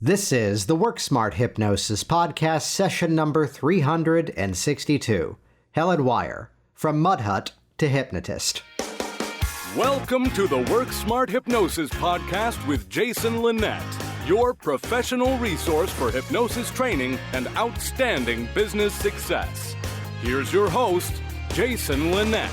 This is the Work Smart Hypnosis Podcast, session number 362. Helen Wyer, from Mud Hut to Hypnotist. Welcome to the Work Smart Hypnosis Podcast with Jason Linett, your professional resource for hypnosis training and outstanding business success. Here's your host, Jason Linett.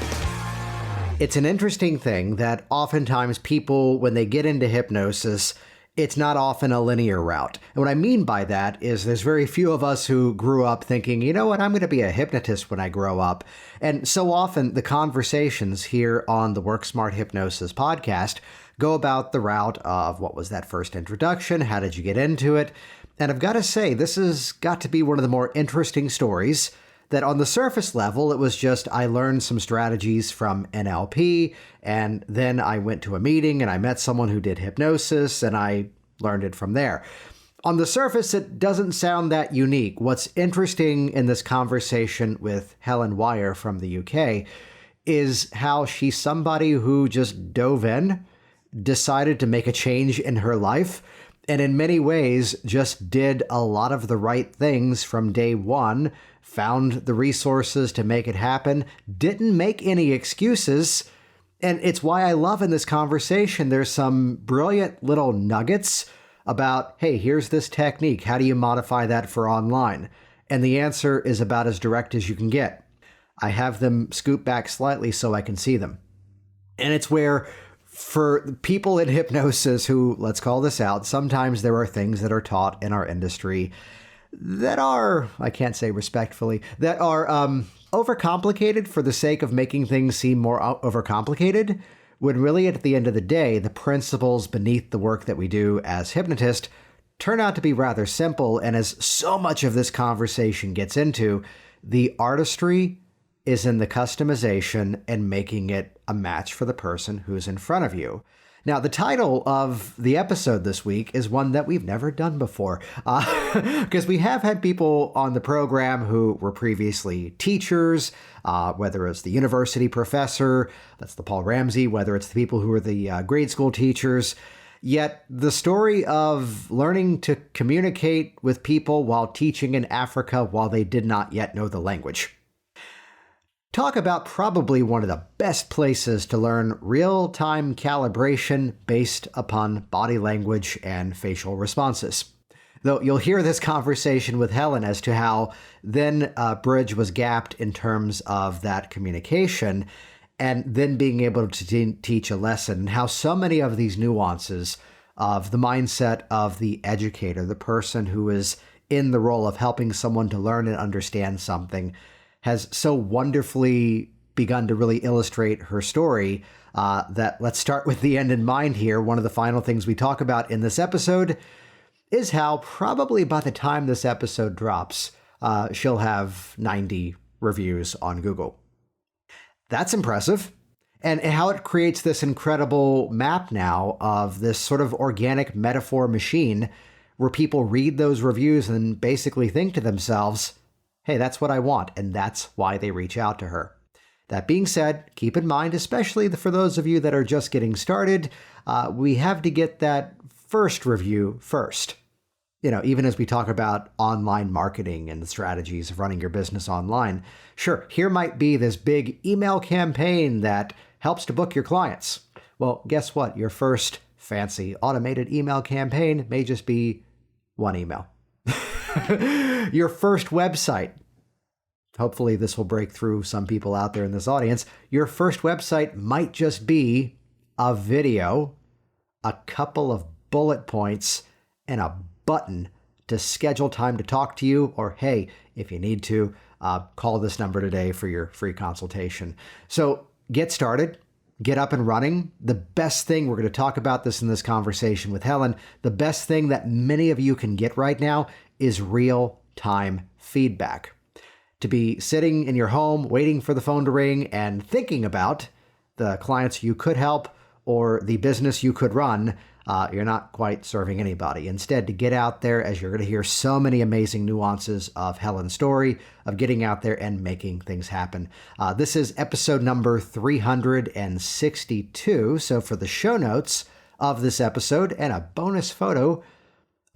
It's an interesting thing that oftentimes people, when they get into hypnosis, it's not often a linear route. And what I mean by that is there's very few of us who grew up thinking, you know what, I'm going to be a hypnotist when I grow up. And so often the conversations here on the Work Smart Hypnosis podcast go about the route of what was that first introduction? How did you get into it? And I've got to say, this has got to be one of the more interesting stories that on the surface level, it was just I learned some strategies from NLP, and then I went to a meeting and I met someone who did hypnosis, and I learned it from there. On the surface, it doesn't sound that unique. What's interesting in this conversation with Helen Wyer from the UK is how she's somebody who just dove in, decided to make a change in her life, and in many ways just did a lot of the right things from day one, found the resources to make it happen, didn't make any excuses. And it's why I love in this conversation, there's some brilliant little nuggets about, hey, here's this technique. How do you modify that for online? And the answer is about as direct as you can get. I have them scoot back slightly so I can see them. And it's where for people in hypnosis who, let's call this out, sometimes there are things that are taught in our industry that are, I can't say respectfully, that are overcomplicated for the sake of making things seem more overcomplicated, when really at the end of the day, the principles beneath the work that we do as hypnotists turn out to be rather simple. And as so much of this conversation gets into, the artistry is in the customization and making it a match for the person who's in front of you. Now, the title of the episode this week is one that we've never done before, because we have had people on the program who were previously teachers, whether it's the university professor, that's the Paul Ramsey, whether it's the people who were the grade school teachers. Yet the story of learning to communicate with people while teaching in Africa while they did not yet know the language. Talk about probably one of the best places to learn real-time calibration based upon body language and facial responses. Though you'll hear this conversation with Helen as to how then a bridge was gapped in terms of that communication, and then being able to teach a lesson, and how so many of these nuances of the mindset of the educator, the person who is in the role of helping someone to learn and understand something, has so wonderfully begun to really illustrate her story that let's start with the end in mind here. One of the final things we talk about in this episode is how probably by the time this episode drops, she'll have 90 reviews on Google. That's impressive. And how it creates this incredible map now of this sort of organic metaphor machine where people read those reviews and basically think to themselves, hey, that's what I want, and that's why they reach out to her. That being said, keep in mind, especially for those of you that are just getting started, we have to get that first review first. You know, even as we talk about online marketing and the strategies of running your business online, sure, here might be this big email campaign that helps to book your clients. Well, guess what? Your first fancy automated email campaign may just be one email. Your first website, hopefully this will break through some people out there in this audience, your first website might just be a video, a couple of bullet points, and a button to schedule time to talk to you, or hey, if you need to, call this number today for your free consultation. So get started. Get up and running. The best thing, we're going to talk about this in this conversation with Helen, the best thing that many of you can get right now is real-time feedback. To be sitting in your home, waiting for the phone to ring and thinking about the clients you could help or the business you could run, you're not quite serving anybody. Instead, to get out there, as you're going to hear so many amazing nuances of Helen's story, of getting out there and making things happen. This is episode number 362. So for the show notes of this episode and a bonus photo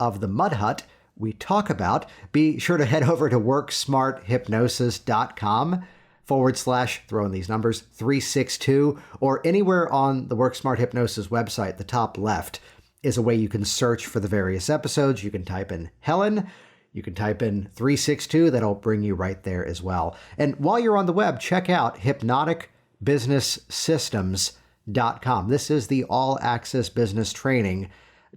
of the Mud Hut we talk about, be sure to head over to worksmarthypnosis.com / throw in these numbers 362, or anywhere on the WorkSmart Hypnosis website. The top left is a way you can search for the various episodes. You can type in Helen, you can type in 362, that'll bring you right there as well. And while you're on the web, check out hypnoticbusinesssystems.com. This is the all-access business training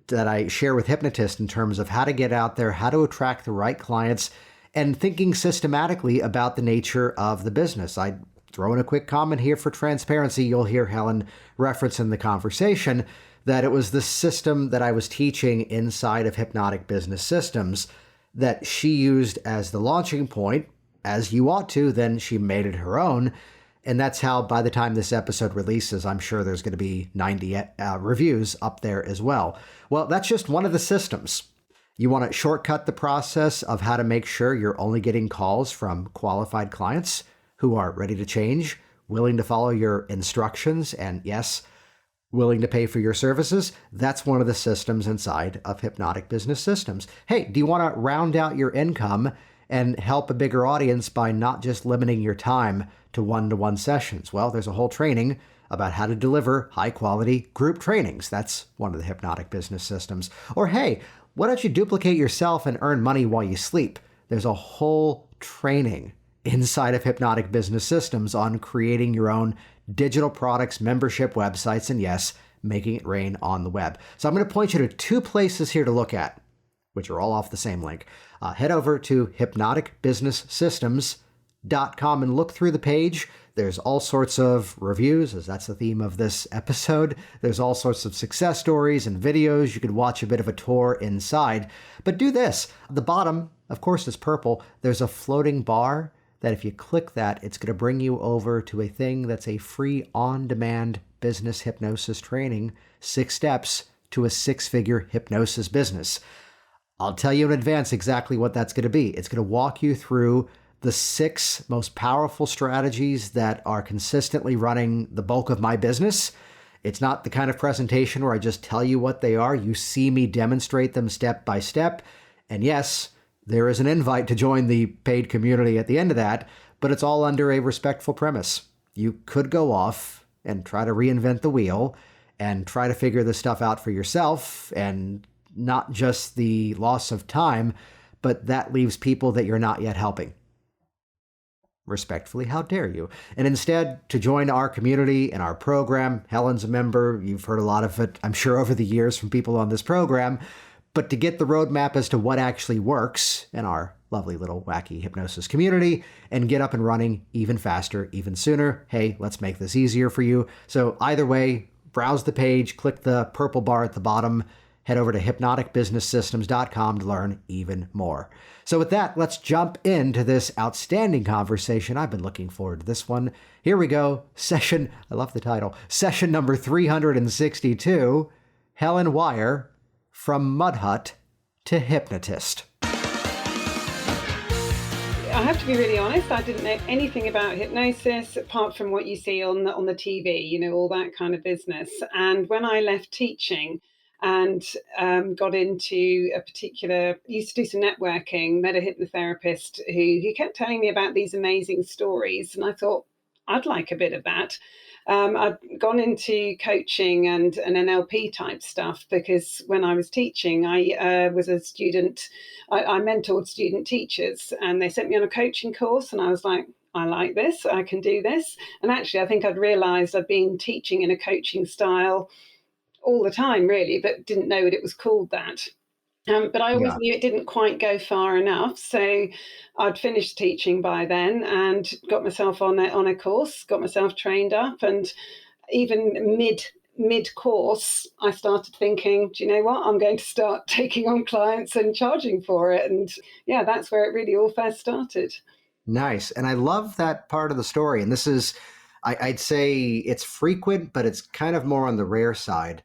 that I share with Hypnotist in terms of how to get out there, how to attract the right clients, and thinking systematically about the nature of the business. I throw in a quick comment here for transparency. You'll hear Helen reference in the conversation that it was the system that I was teaching inside of Hypnotic Business Systems that she used as the launching point, as you ought to. Then she made it her own. And that's how, by the time this episode releases, I'm sure there's going to be 90 reviews up there as well. Well, that's just one of the systems. You want to shortcut the process of how to make sure you're only getting calls from qualified clients who are ready to change, willing to follow your instructions, and yes, willing to pay for your services. That's one of the systems inside of Hypnotic Business Systems. Hey, do you want to round out your income and help a bigger audience by not just limiting your time to one-to-one sessions? Well, there's a whole training about how to deliver high-quality group trainings. That's one of the Hypnotic Business Systems. Or hey, why don't you duplicate yourself and earn money while you sleep? There's a whole training inside of Hypnotic Business Systems on creating your own digital products, membership websites, and yes, making it rain on the web. So I'm going to point you to two places here to look at, which are all off the same link. Head over to hypnoticbusinesssystems.com and look through the page. There's all sorts of reviews, as that's the theme of this episode. There's all sorts of success stories and videos. You could watch a bit of a tour inside. But do this. The bottom, of course, is purple. There's a floating bar that if you click that, it's going to bring you over to a thing that's a free on-demand business hypnosis training, 6 steps to a 6-figure hypnosis business. I'll tell you in advance exactly what that's going to be. It's going to walk you through the 6 most powerful strategies that are consistently running the bulk of my business. It's not the kind of presentation where I just tell you what they are. You see me demonstrate them step by step. And yes, there is an invite to join the paid community at the end of that, but it's all under a respectful premise. You could go off and try to reinvent the wheel and try to figure this stuff out for yourself, and not just the loss of time, but that leaves people that you're not yet helping. Respectfully, how dare you? And instead, to join our community and our program, Helen's a member. You've heard a lot of it, I'm sure, over the years from people on this program. But to get the roadmap as to what actually works in our lovely little wacky hypnosis community and get up and running even faster, even sooner, hey, let's make this easier for you. So either way, browse the page, click the purple bar at the bottom, head over to hypnoticbusinesssystems.com to learn even more. So with that, let's jump into this outstanding conversation. I've been looking forward to this one. Here we go. I love the title, session number 362, Helen Wyer, From Mud Hut to Hypnotist. I have to be really honest, I didn't know anything about hypnosis apart from what you see on the TV, all that kind of business. And when I left teaching and got into used to do some networking, met a hypnotherapist who kept telling me about these amazing stories. And I thought, I'd like a bit of that. I'd gone into coaching and NLP type stuff because when I was teaching, I was a student. I mentored student teachers, and they sent me on a coaching course, and I was like, I like this, I can do this. And actually, I think I'd realized I'd been teaching in a coaching style all the time, really, but didn't know that it was called that. But I always knew it didn't quite go far enough. So I'd finished teaching by then and got myself on a course, got myself trained up. And even mid course, I started thinking, do you know what? I'm going to start taking on clients and charging for it. And yeah, that's where it really all first started. Nice. And I love that part of the story. And this is, I'd say it's frequent, but it's kind of more on the rare side.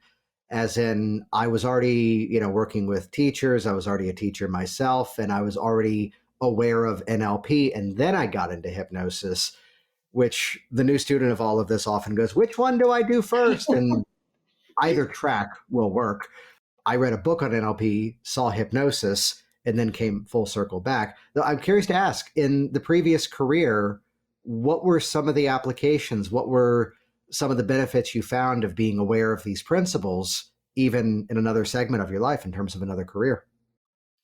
As in, I was already, working with teachers. I was already a teacher myself, and I was already aware of NLP. And then I got into hypnosis, which the new student of all of this often goes, which one do I do first? And either track will work. I read a book on NLP, saw hypnosis, and then came full circle back. Though I'm curious to ask, in the previous career, what were some of the applications? What were some of the benefits you found of being aware of these principles, even in another segment of your life in terms of another career?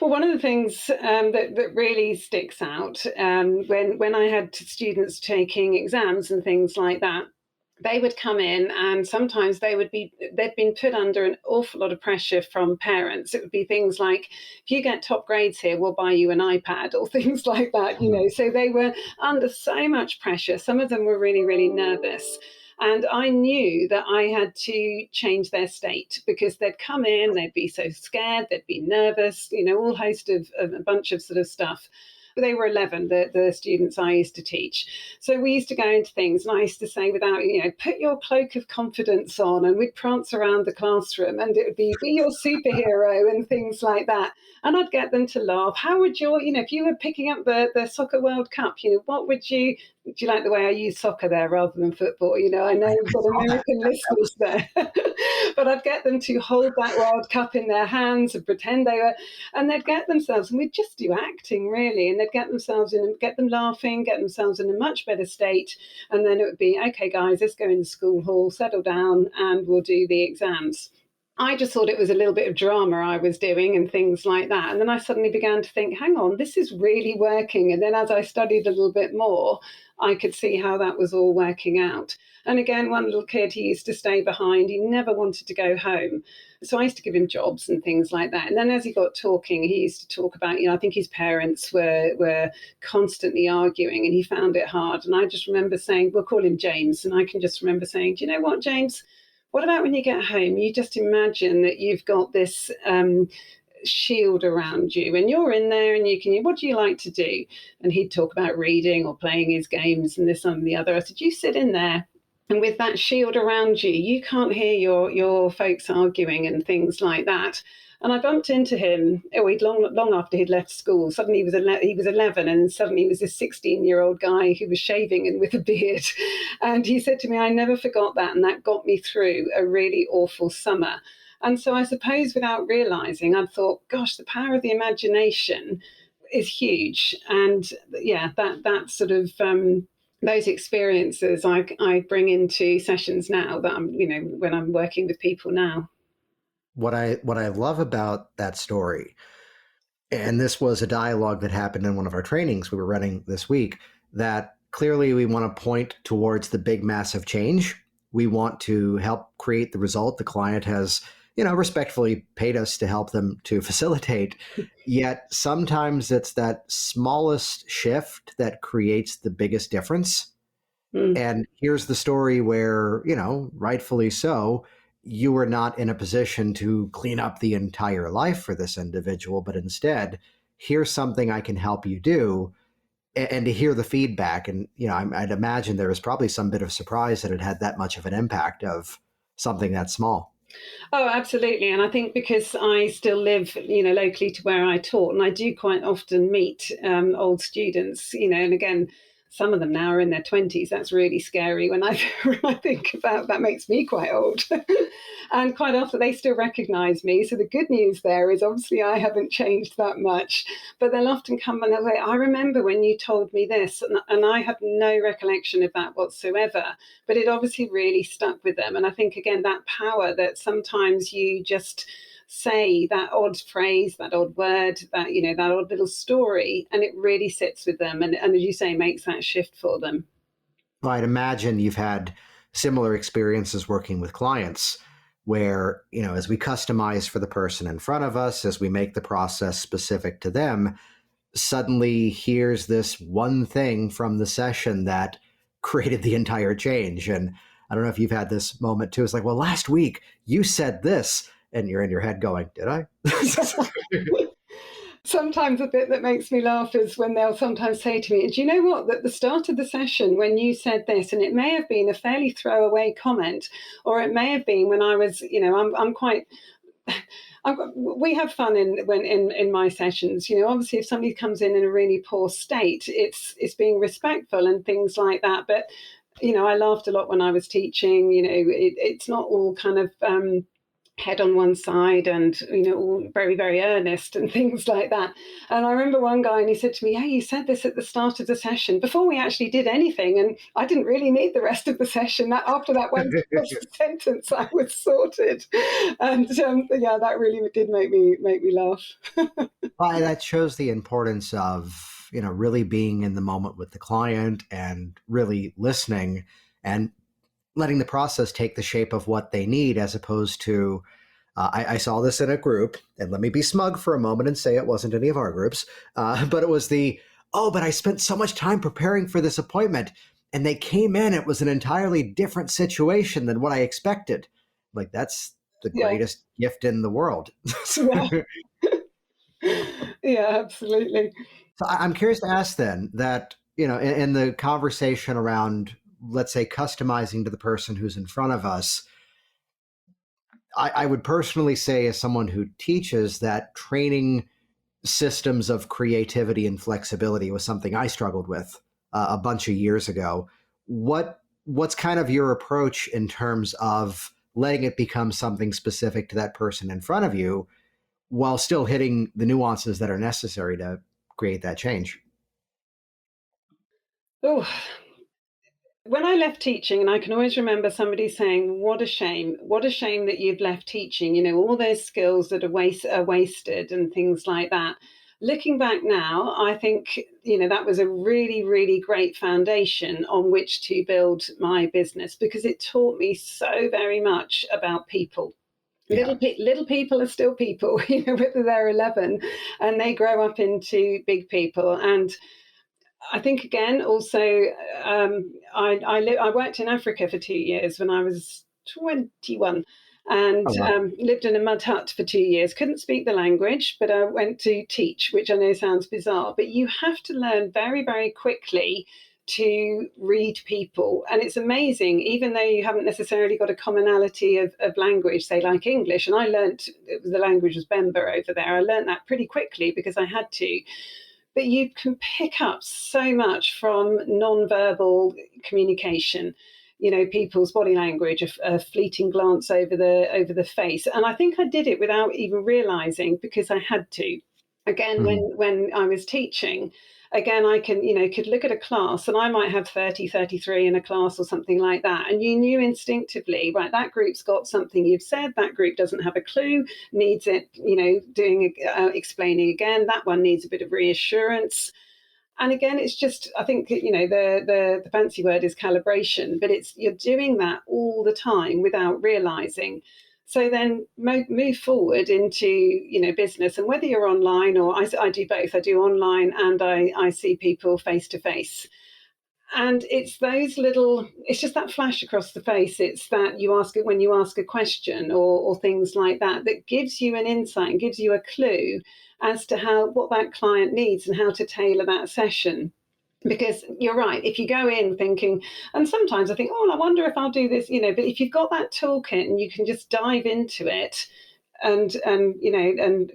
Well, one of the things that really sticks out when I had students taking exams and things like that, they would come in and sometimes they'd been put under an awful lot of pressure from parents. It would be things like, if you get top grades here, we'll buy you an iPad, or things like that, you know. So they were under so much pressure. Some of them were really, really nervous. And I knew that I had to change their state, because they'd come in, they'd be so scared, they'd be nervous, you know, all host of a bunch of sort of stuff. They were 11, the students I used to teach. So we used to go into things, and I used to say, without, you know, put your cloak of confidence on, and we'd prance around the classroom, and it would be your superhero and things like that. And I'd get them to laugh. How would your, you know, if you were picking up the Soccer World Cup, you know, what would you, do you like the way I use soccer there rather than football? You know, I know we've got American listeners there, but I'd get them to hold that World Cup in their hands and pretend they were, and they'd get themselves, and we'd just do acting really, and they'd get themselves in, get them laughing, get themselves in a much better state, and then it would be, okay, guys, let's go in the school hall, settle down, and we'll do the exams. I just thought it was a little bit of drama I was doing and things like that. And then I suddenly began to think, hang on, this is really working. And then as I studied a little bit more, I could see how that was all working out. And again, one little kid, he used to stay behind. He never wanted to go home. So I used to give him jobs and things like that. And then as he got talking, he used to talk about, you know, I think his parents were constantly arguing and he found it hard. And I just remember saying, we'll call him James. And I can just remember saying, do you know what, James? What about when you get home, you just imagine that you've got this shield around you and you're in there and you can, what do you like to do? And he'd talk about reading or playing his games and this and the other. I said, you sit in there, and with that shield around you, you can't hear your folks arguing and things like that. And I bumped into him, he'd long after he'd left school. Suddenly he was 11, and suddenly he was this 16-year-old guy who was shaving and with a beard. And he said to me, I never forgot that, and that got me through a really awful summer. And so I suppose without realizing, I thought, gosh, the power of the imagination is huge. And yeah, that sort of those experiences I bring into sessions now, that I'm, you know, when I'm working with people now. What I love about that story, and this was a dialogue that happened in one of our trainings we were running this week, that clearly we want to point towards the big, massive change. We want to help create the result the client has, you know, respectfully paid us to help them to facilitate. Yet sometimes it's that smallest shift that creates the biggest difference. And here's the story where, you know, rightfully so, you were not in a position to clean up the entire life for this individual, but instead, here's something I can help you do, and to hear the feedback. And, you know, I'd imagine there was probably some bit of surprise that it had that much of an impact of something that small. Oh, absolutely. And I think because I still live, you know, locally to where I taught, and I do quite often meet old students, you know, and again, some of them now are in their 20s. That's really scary when I think about that. Makes me quite old. And quite often they still recognize me. So the good news there is obviously I haven't changed that much. But they'll often come and they'll say, I remember when you told me this. And I have no recollection of that whatsoever. But it obviously really stuck with them. And I think, again, that power that sometimes you just say that odd phrase, that odd word, that, you know, that odd little story, and it really sits with them. And as you say, makes that shift for them. Well, I'd imagine you've had similar experiences working with clients where, you know, as we customize for the person in front of us, as we make the process specific to them, suddenly here's this one thing from the session that created the entire change. And I don't know if you've had this moment too. It's like, well, last week you said this, and you're in your head going, did I? Sometimes a bit that makes me laugh is when they'll sometimes say to me, do you know what, at the start of the session when you said this, and it may have been a fairly throwaway comment, or it may have been when I was, you know, I'm quite... we have fun in my sessions. You know, obviously, if somebody comes in a really poor state, it's being respectful and things like that. But, you know, I laughed a lot when I was teaching. You know, it's not all kind of head on one side and, all very, very earnest and things like that. And I remember one guy, and he said to me, "Hey, you said this at the start of the session before we actually did anything. And I didn't really need the rest of the session. That after that one sentence, I was sorted." And yeah, that really did make me laugh. Well, that shows the importance of, really being in the moment with the client and really listening and letting the process take the shape of what they need, as opposed to, I saw this in a group, and let me be smug for a moment and say it wasn't any of our groups, but it was but I spent so much time preparing for this appointment, and they came in, it was an entirely different situation than what I expected. Like, that's the Yeah, greatest gift in the world. yeah, yeah, absolutely. So I'm curious to ask then that, in the conversation around, let's say, customizing to the person who's in front of us, I would personally say, as someone who teaches, that training systems of creativity and flexibility was something I struggled with a bunch of years ago. What's kind of your approach in terms of letting it become something specific to that person in front of you, while still hitting the nuances that are necessary to create that change? Oh, when I left teaching, and I can always remember somebody saying, "What a shame! What a shame that you've left teaching. All those skills that are wasted and things like that." Looking back now, I think that was a really, really great foundation on which to build my business, because it taught me so very much about people. Yeah. Little people are still people, whether they're 11 and they grow up into big people. And I think, again, also, I worked in Africa for 2 years when I was 21, and Oh, wow. lived in a mud hut for 2 years. Couldn't speak the language, but I went to teach, which I know sounds bizarre, but you have to learn very, very quickly to read people. And it's amazing, even though you haven't necessarily got a commonality of language, say like English. And I learned the language was Bemba over there. I learned that pretty quickly because I had to. But you can pick up so much from non-verbal communication, people's body language, a fleeting glance over the face. And I think I did it without even realizing, because I had to. Again, Mhm. when I was teaching, again, I could look at a class, and I might have 30, 33 in a class or something like that. And you knew instinctively, right, that group's got something you've said, that group doesn't have a clue, needs it, doing, explaining again, that one needs a bit of reassurance. And again, it's just, I think, the fancy word is calibration, but you're doing that all the time without realizing. So then move forward into, business. And whether you're online, or I do both, I do online and I see people face to face. And it's just that flash across the face. It's that you ask it when you ask a question, or things like that, that gives you an insight and gives you a clue as to what that client needs and how to tailor that session. Because you're right, if you go in thinking, and sometimes I think, "Oh, I wonder if I'll do this," but if you've got that toolkit and you can just dive into it, and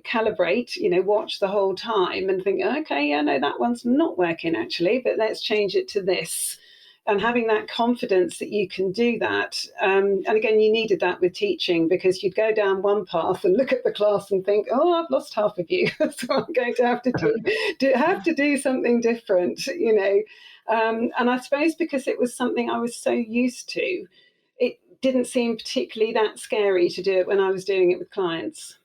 calibrate, watch the whole time and think, "Okay, yeah, no, that one's not working actually, but let's change it to this." And having that confidence that you can do that. And again, you needed that with teaching, because you'd go down one path and look at the class and think, "Oh, I've lost half of you." So I'm going to have to do something different. And I suppose because it was something I was so used to, it didn't seem particularly that scary to do it when I was doing it with clients.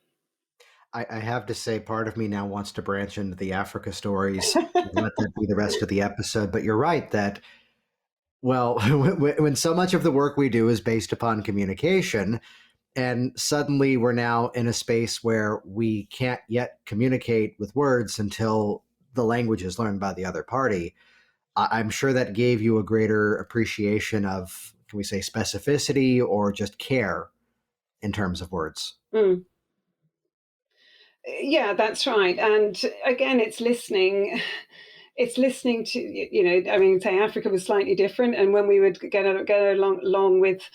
I have to say, part of me now wants to branch into the Africa stories and let that be the rest of the episode. But you're right that, well, when so much of the work we do is based upon communication, and suddenly we're now in a space where we can't yet communicate with words until the language is learned by the other party, I'm sure that gave you a greater appreciation of, can we say, specificity or just care in terms of words? Mm. Yeah, that's right. And again, it's listening. It's listening to, I mean, say Africa was slightly different. And when we would get along with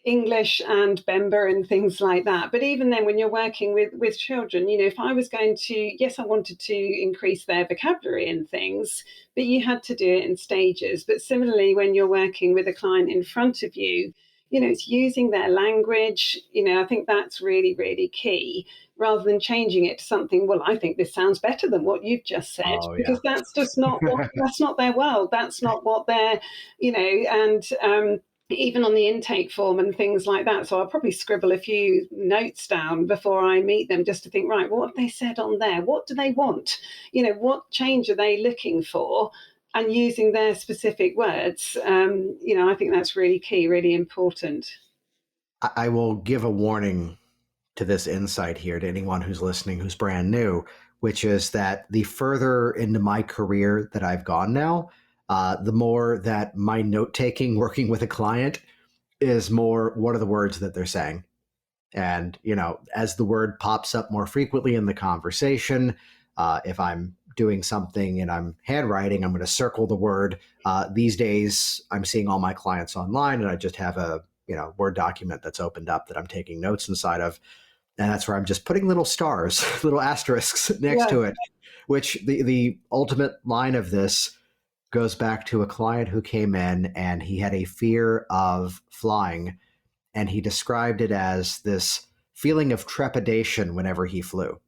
English and Bemba and things like that. But even then, when you're working with children, if I was going to, yes, I wanted to increase their vocabulary and things, but you had to do it in stages. But similarly, when you're working with a client in front of you, it's using their language. I think that's really, really key, rather than changing it to something, well, I think this sounds better than what you've just said, Oh, yeah. because that's just not that's not their world. That's not what they're, and even on the intake form and things like that. So I'll probably scribble a few notes down before I meet them, just to think, right, what have they said on there? What do they want? What change are they looking for? And using their specific words, I think that's really key, really important. I will give a warning to this insight here to anyone who's listening who's brand new, which is that the further into my career that I've gone now, the more that my note taking working with a client is more, what are the words that they're saying? And, as the word pops up more frequently in the conversation, if I'm doing something and I'm handwriting, I'm going to circle the word. These days, I'm seeing all my clients online, and I just have a Word document that's opened up that I'm taking notes inside of. And that's where I'm just putting little stars, little asterisks next to it, which the ultimate line of this goes back to a client who came in and he had a fear of flying. And he described it as this feeling of trepidation whenever he flew.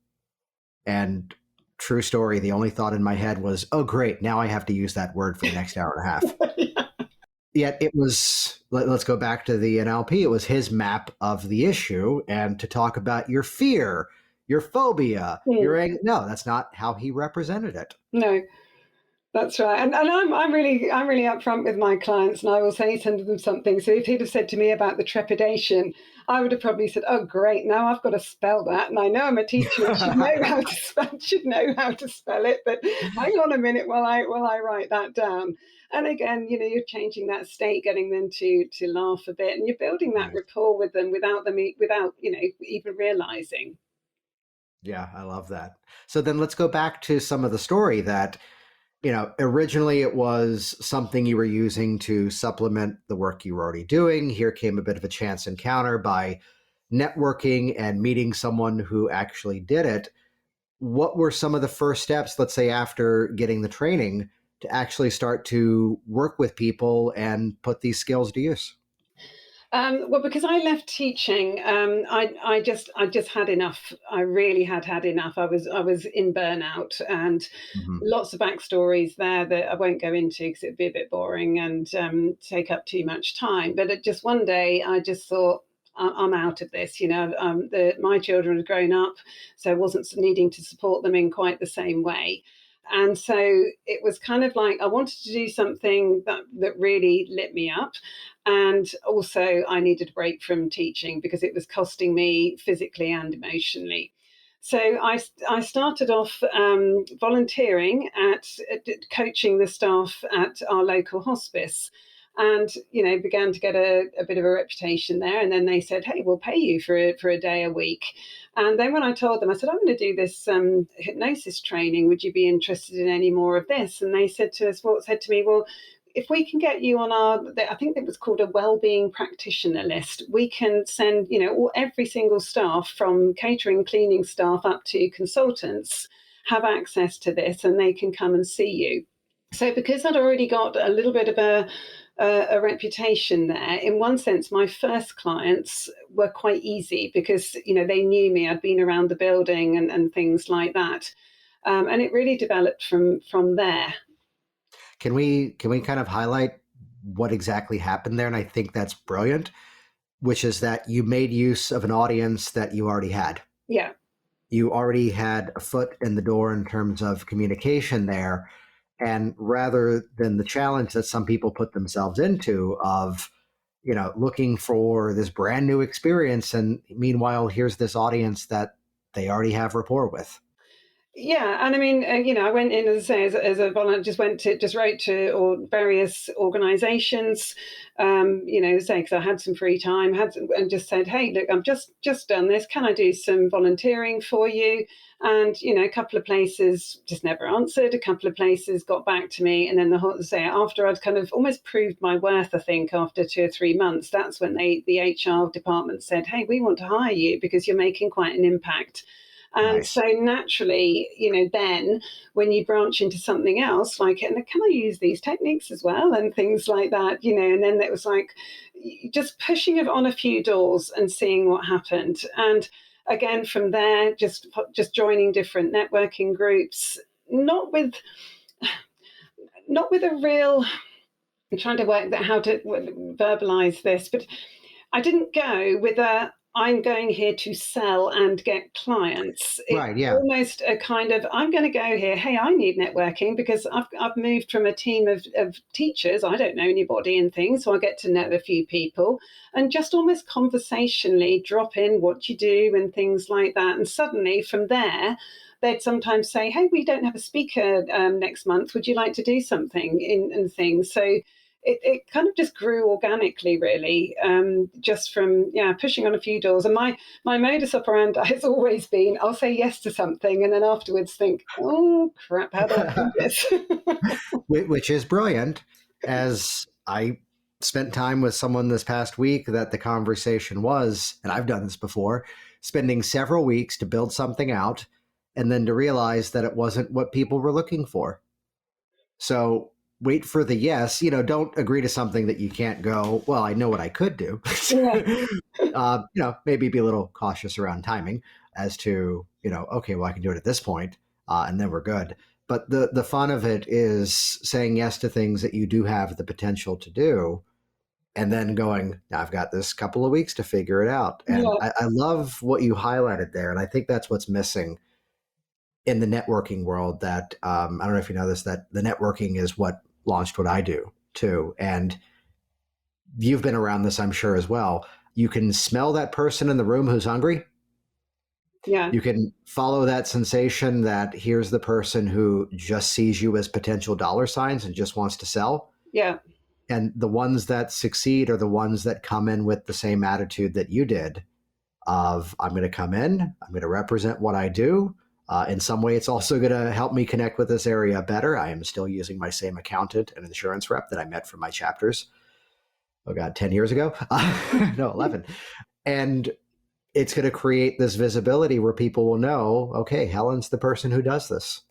And true story, the only thought in my head was, oh, great, now I have to use that word for the next hour and a half. Yet it was, let's go back to the NLP, it was his map of the issue, and to talk about your fear, your phobia, your anger. No, that's not how he represented it. No. That's right. And I'm really upfront with my clients, and I will say to them something. So if he'd have said to me about the trepidation, I would have probably said, oh, great, now I've got to spell that. And I know I'm a teacher and should know how to spell it. But hang on a minute while I write that down. And again, you're changing that state, getting them to laugh a bit, and you're building that rapport with them without even realizing. Yeah, I love that. So then let's go back to some of the story that, originally it was something you were using to supplement the work you were already doing. Here came a bit of a chance encounter by networking and meeting someone who actually did it. What were some of the first steps, let's say after getting the training, to actually start to work with people and put these skills to use? Well, because I left teaching, I just had enough. I really had enough. I was in burnout, and lots of backstories there that I won't go into because it'd be a bit boring and take up too much time. But just one day, I just thought, I'm out of this. My children had grown up, so I wasn't needing to support them in quite the same way. And so it was kind of like I wanted to do something that really lit me up. And also I needed a break from teaching because it was costing me physically and emotionally. So I started off volunteering at coaching the staff at our local hospice, and began to get a bit of a reputation there. And then they said, hey, we'll pay you for a day a week. And then when I told them, I said, I'm going to do this hypnosis training, would you be interested in any more of this? And they said to me, well, if we can get you on I think it was called a wellbeing practitioner list, we can send, every single staff from catering, cleaning staff up to consultants have access to this, and they can come and see you. So because I'd already got a little bit of a reputation there, in one sense, my first clients were quite easy because, they knew me, I'd been around the building and things like that. And it really developed from there. Can we kind of highlight what exactly happened there? And I think that's brilliant, which is that you made use of an audience that you already had. Yeah. You already had a foot in the door in terms of communication there. And rather than the challenge that some people put themselves into of, looking for this brand new experience, and meanwhile, here's this audience that they already have rapport with. Yeah, and I mean, I went in, as I say, as a volunteer, just wrote to various organisations, say, because I had some free time, and just said, hey, look, I'm just done this. Can I do some volunteering for you? And a couple of places just never answered. A couple of places got back to me, and then after I'd kind of almost proved my worth, I think after 2 or 3 months, that's when the HR department said, hey, we want to hire you because you're making quite an impact. And Nice. so naturally, then when you branch into something else, like, and can I use these techniques as well, and things like that, and then it was like just pushing it on a few doors and seeing what happened. And again, from there, just joining different networking groups, not with a real, I'm trying to work out how to verbalize this, but I didn't go with I'm going here to sell and get clients. It's Right. Yeah. almost a kind of, I'm going to go here, hey, I need networking because I've moved from a team of teachers. I don't know anybody and things, so I get to know a few people and just almost conversationally drop in what you do and things like that. And suddenly from there, they'd sometimes say, hey, we don't have a speaker next month. Would you like to do something in things? So it kind of just grew organically, really, just from pushing on a few doors. And my modus operandi has always been, I'll say yes to something and then afterwards think, oh crap, how do I do this? Which is brilliant. As I spent time with someone this past week that the conversation was, and I've done this before, spending several weeks to build something out and then to realize that it wasn't what people were looking for. So wait for the yes. Don't agree to something that you can't go, well, I know what I could do. Maybe be a little cautious around timing as to, okay, well, I can do it at this point, and then we're good. But the fun of it is saying yes to things that you do have the potential to do, and then going, now I've got this couple of weeks to figure it out. And I love what you highlighted there. And I think that's what's missing in the networking world, that I don't know if you know this, that the networking is what launched what I do too. And you've been around this, I'm sure, as well. You can smell that person in the room who's hungry. Yeah. You can follow that sensation that here's the person who just sees you as potential dollar signs and just wants to sell. Yeah. And the ones that succeed are the ones that come in with the same attitude that you did of, I'm going to come in, I'm going to represent what I do. In some way, it's also going to help me connect with this area better. I am still using my same accountant and insurance rep that I met from my chapters. Oh God, 10 years ago? No, 11. And it's going to create this visibility where people will know, okay, Helen's the person who does this.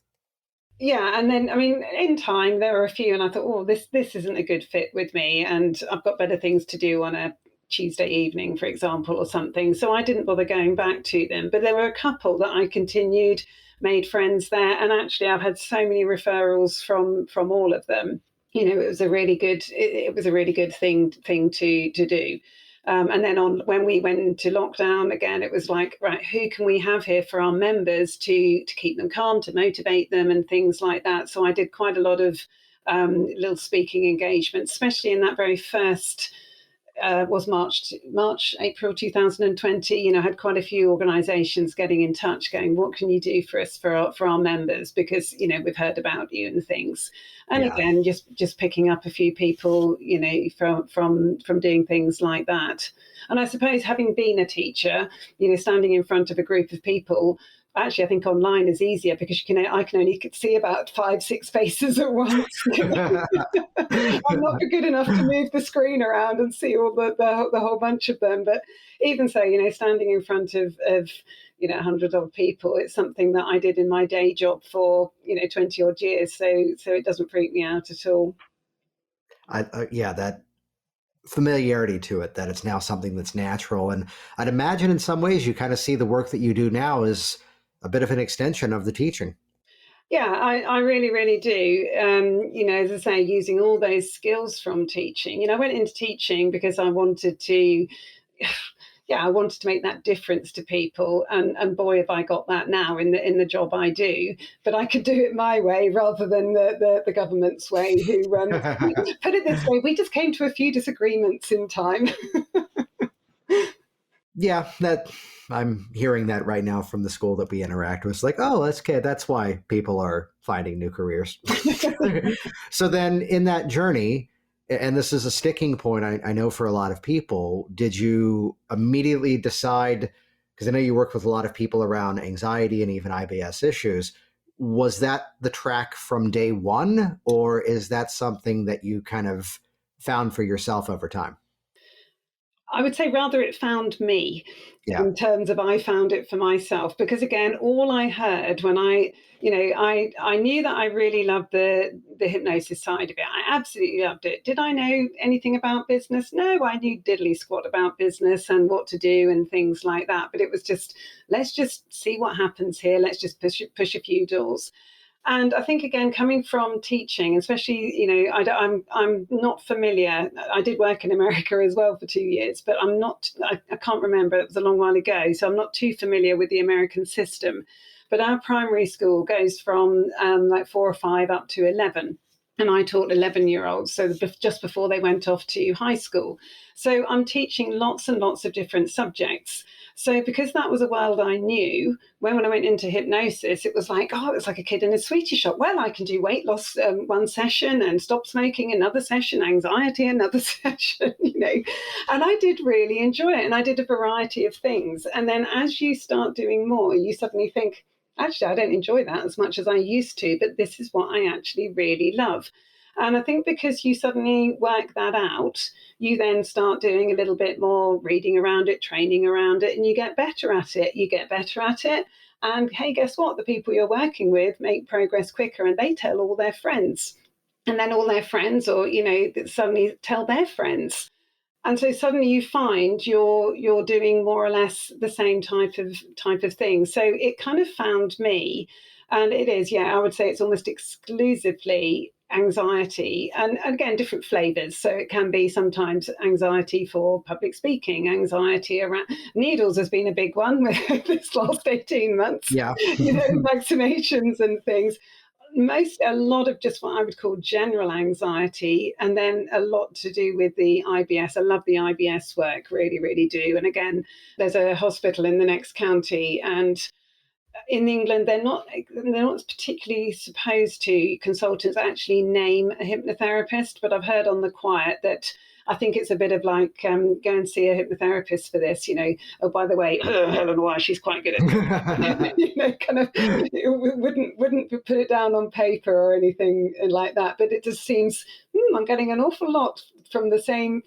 Yeah, and then, I mean, in time, there were a few, and I thought, oh, this isn't a good fit with me, and I've got better things to do on a Tuesday evening, for example, or something. So I didn't bother going back to them. But there were a couple that I continued, made friends there, and actually I've had so many referrals from all of them. It was a really good thing to do. And then when we went into lockdown again, it was like, right, who can we have here for our members to keep them calm, to motivate them and things like that. So I did quite a lot of little speaking engagements, especially in that very first was April 2020. Had quite a few organizations getting in touch going, what can you do for us, for our members, because we've heard about you and things. And again, just picking up a few people from doing things like that. And I suppose, having been a teacher, standing in front of a group of people, actually I think online is easier because I can only see about 5-6 faces at once. I'm not good enough to move the screen around and see all the whole bunch of them. But even so, standing in front of 100 odd people, it's something that I did in my day job for 20 odd years. So it doesn't freak me out at all. That familiarity to it, that it's now something that's natural. And I'd imagine in some ways you kind of see the work that you do now as a bit of an extension of the teaching. Yeah, I really, really do. As I say, using all those skills from teaching. I went into teaching because I wanted to, I wanted to make that difference to people. And boy, have I got that now in the job I do. But I could do it my way rather than the government's way. Who put it this way, we just came to a few disagreements in time. Yeah, that I'm hearing that right now from the school that we interact with. It's like, oh, that's okay. That's why people are finding new careers. So then in that journey, and this is a sticking point, I know for a lot of people, did you immediately decide, because I know you work with a lot of people around anxiety and even IBS issues, was that the track from day one, or is that something that you kind of found for yourself over time? I would say rather it found me, Yeah. in terms of I found it for myself. Because again, all I heard when I knew that I really loved the hypnosis side of it. I absolutely loved it. Did I know anything about business? No, I knew diddly squat about business and what to do and things like that. But it was just, let's just see what happens here. Let's just push a few doors. And I think, again, coming from teaching, especially, I'm not familiar. I did work in America as well for 2 years, but I can't remember. It was a long while ago. So I'm not too familiar with the American system. But our primary school goes from like 4 or 5 up to 11. And I taught 11-year-olds, so just before they went off to high school. So I'm teaching lots and lots of different subjects. So because that was a world I knew, when I went into hypnosis, it was like a kid in a sweetie shop. Well, I can do weight loss one session and stop smoking another session, anxiety another session, And I did really enjoy it. And I did a variety of things. And then as you start doing more, you suddenly think, actually, I don't enjoy that as much as I used to, but this is what I actually really love. And I think because you suddenly work that out, you then start doing a little bit more reading around it, training around it, and you get better at it. You get better at it. And hey, guess what? The people you're working with make progress quicker, and they tell all their friends. And then all their friends, or, suddenly tell their friends. And so suddenly you find you're doing more or less the same type of thing. So it kind of found me, and it is, I would say it's almost exclusively anxiety, and again, different flavors. So it can be sometimes anxiety for public speaking, anxiety around needles has been a big one with this last 18 months. Yeah. Vaccinations and things. A lot of just what I would call general anxiety, and then a lot to do with the IBS. I love the IBS work, really, really do. And again, there's a hospital in the next county, and in England, they're not particularly supposed to, consultants, actually name a hypnotherapist, but I've heard on the quiet that I think it's a bit of like, go and see a hypnotherapist for this, oh, by the way, Helen Wyer, she's quite good at wouldn't put it down on paper or anything like that. But it just seems, I'm getting an awful lot from the same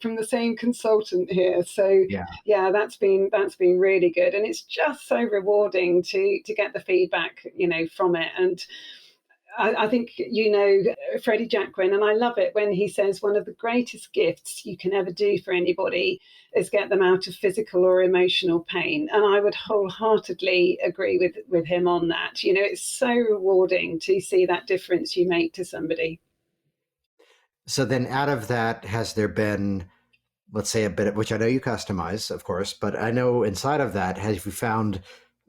consultant here. So yeah, that's been really good. And it's just so rewarding to get the feedback, from it. And I think Freddie Jacquin, and I love it when he says one of the greatest gifts you can ever do for anybody is get them out of physical or emotional pain. And I would wholeheartedly agree with him on that. It's so rewarding to see that difference you make to somebody. So then out of that, has there been, let's say, a bit of, which I know you customize, of course, but I know inside of that, have you found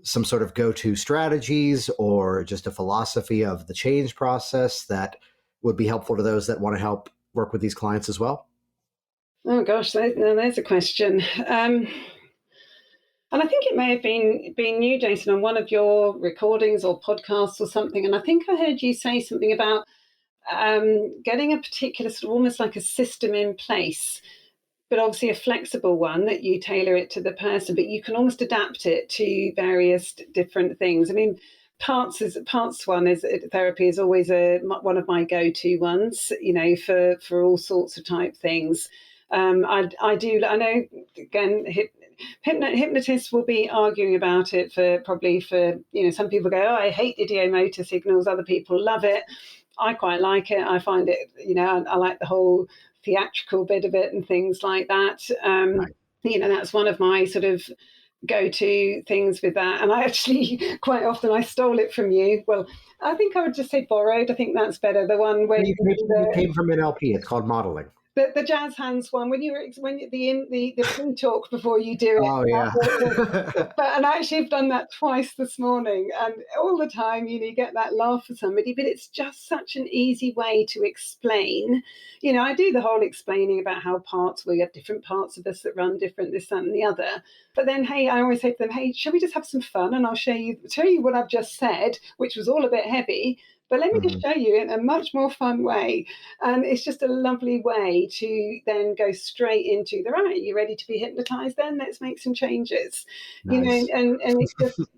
some sort of go-to strategies or just a philosophy of the change process that would be helpful to those that want to help work with these clients as well? Oh gosh, there's a question. And I think it may have been you, Jason, on one of your recordings or podcasts or something. And I think I heard you say something about getting a particular sort of almost like a system in place, but obviously a flexible one that you tailor it to the person, but you can almost adapt it to various different things. I mean, parts one is therapy is always one of my go-to ones, for all sorts of type things. I know, again, hypnotists will be arguing about it for some people go, oh, I hate ideomotor signals. Other people love it. I quite like it. I find it, I like the whole theatrical bit of it and things like that. Right. That's one of my sort of go-to things with that. And I actually, quite often, I stole it from you. Well, I think I would just say borrowed. I think that's better. The one where it came from NLP. It's called modeling. The jazz hands one, when the pre-talk before you do it. Oh yeah. And I actually have done that twice this morning, and all the time, you get that laugh for somebody, but it's just such an easy way to explain. I do the whole explaining about how we have different parts of us that run different, this, that, and the other. But then, hey, I always say to them, hey, shall we just have some fun? And I'll tell you what I've just said, which was all a bit heavy. But let me just show you in a much more fun way. And it's just a lovely way to then go straight into right, you ready to be hypnotized then? Let's make some changes. Nice. And it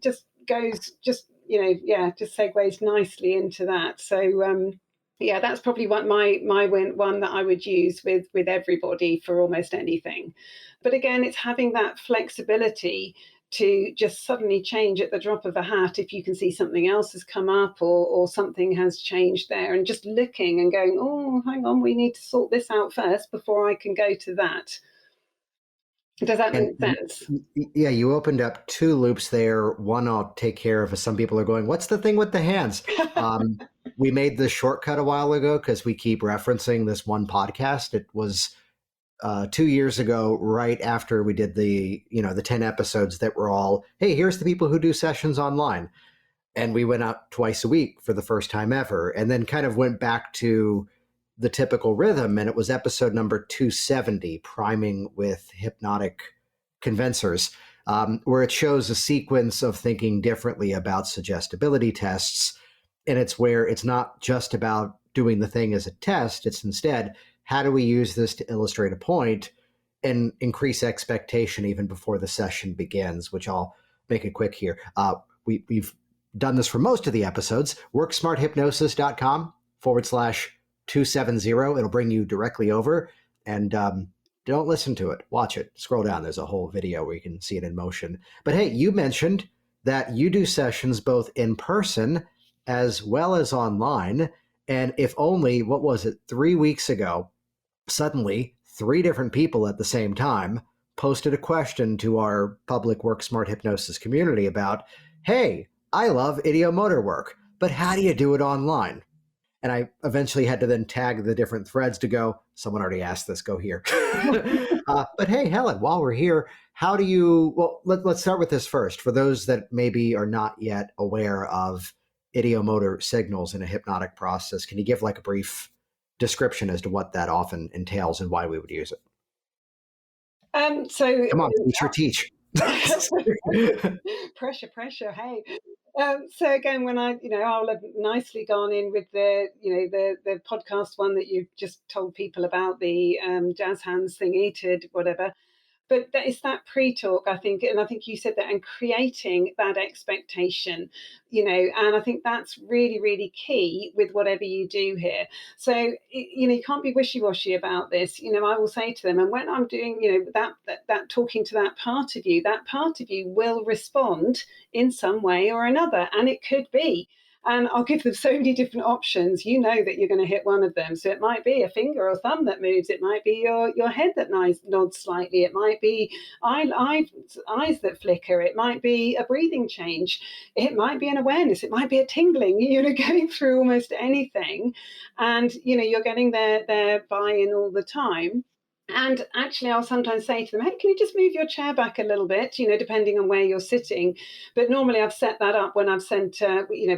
just goes, just segues nicely into that. So Yeah, that's probably one that I would use with everybody for almost anything. But again, it's having that flexibility to just suddenly change at the drop of a hat if you can see something else has come up, or something has changed there, and just looking and going, oh, hang on, we need to sort this out first before I can go to that. Does that And make sense? yeah, you opened up two loops there. One I'll take care of. As some people are going, what's the thing with the hands? We made this shortcut a while ago because we keep referencing this one podcast. It was 2 years ago, right after we did the 10 episodes that were all, hey, here's the people who do sessions online. And we went out twice a week for the first time ever, and then kind of went back to the typical rhythm. And it was episode number 270, Priming with Hypnotic Convincers, where it shows a sequence of thinking differently about suggestibility tests. And it's where it's not just about doing the thing as a test. It's instead, how do we use this to illustrate a point and increase expectation even before the session begins, which I'll make it quick here. We've done this for most of the episodes. WorkSmartHypnosis.com/270. It'll bring you directly over. And don't listen to it. Watch it. Scroll down. There's a whole video where you can see it in motion. But hey, you mentioned that you do sessions both in person as well as online. And if only, what was it, 3 weeks ago, suddenly 3 different people at the same time posted a question to our public Work Smart Hypnosis community about, hey, I love ideomotor work, but how do you do it online? And I eventually had to then tag the different threads to go, someone already asked this, go here. But hey, Helen, while we're here, how do you, well, let's start with this first. For those that maybe are not yet aware of ideomotor signals in a hypnotic process, can you give like a brief description as to what that often entails and why we would use it? So Come on, teach. pressure. Hey. So again, when I'll have nicely gone in with the podcast one that you've just told people about, the jazz hands thingy to whatever. But it's that pre-talk, I think, and I think you said that, and creating that expectation, and I think that's really, really key with whatever you do here. So, you can't be wishy-washy about this. I will say to them, and when I'm doing, that talking to that part of you will respond in some way or another, and it could be. And I'll give them so many different options. You know that you're going to hit one of them. So it might be a finger or thumb that moves. It might be your head that nods slightly. It might be eyes that flicker. It might be a breathing change. It might be an awareness. It might be a tingling. Going through almost anything. And, you're getting their buy-in all the time. And actually, I'll sometimes say to them, hey, can you just move your chair back a little bit, depending on where you're sitting. But normally I've set that up when I've sent,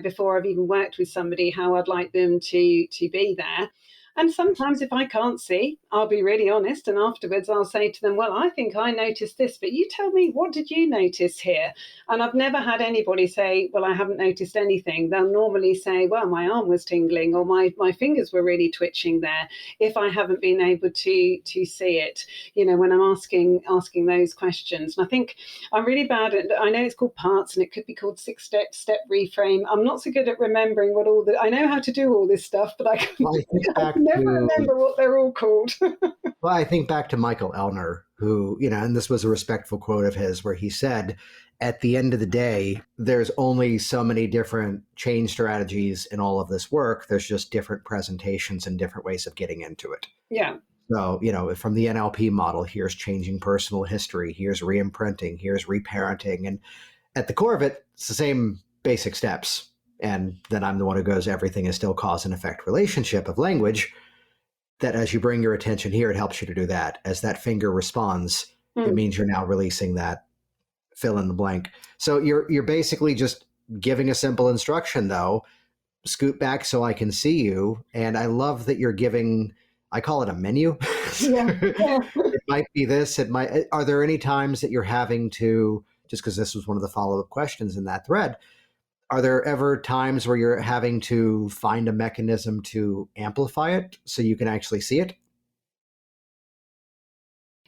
before I've even worked with somebody, how I'd like them to be there. And sometimes if I can't see, I'll be really honest. And afterwards, I'll say to them, well, I think I noticed this, but you tell me, what did you notice here? And I've never had anybody say, well, I haven't noticed anything. They'll normally say, well, my arm was tingling, or my fingers were really twitching there, if I haven't been able to see it, when I'm asking those questions. And I think I'm really bad at, I know it's called parts and it could be called 6-step reframe. I'm not so good at remembering I know how to do all this stuff, but I never remember what they're all called. Well, I think back to Michael Elner, who, and this was a respectful quote of his, where he said, at the end of the day, there's only so many different change strategies in all of this work. There's just different presentations and different ways of getting into it. Yeah. So, from the NLP model, here's changing personal history, here's re-imprinting, here's reparenting. And at the core of it, it's the same basic steps. And then I'm the one who goes, everything is still cause and effect relationship of language, that as you bring your attention here, it helps you to do that. As that finger responds, it means you're now releasing that fill in the blank. So you're basically just giving a simple instruction, though, scoot back so I can see you. And I love that you're giving, I call it a menu. Yeah. It might be this, are there any times that you're having to, just because this was one of the follow-up questions in that thread, are there ever times where you're having to find a mechanism to amplify it so you can actually see it?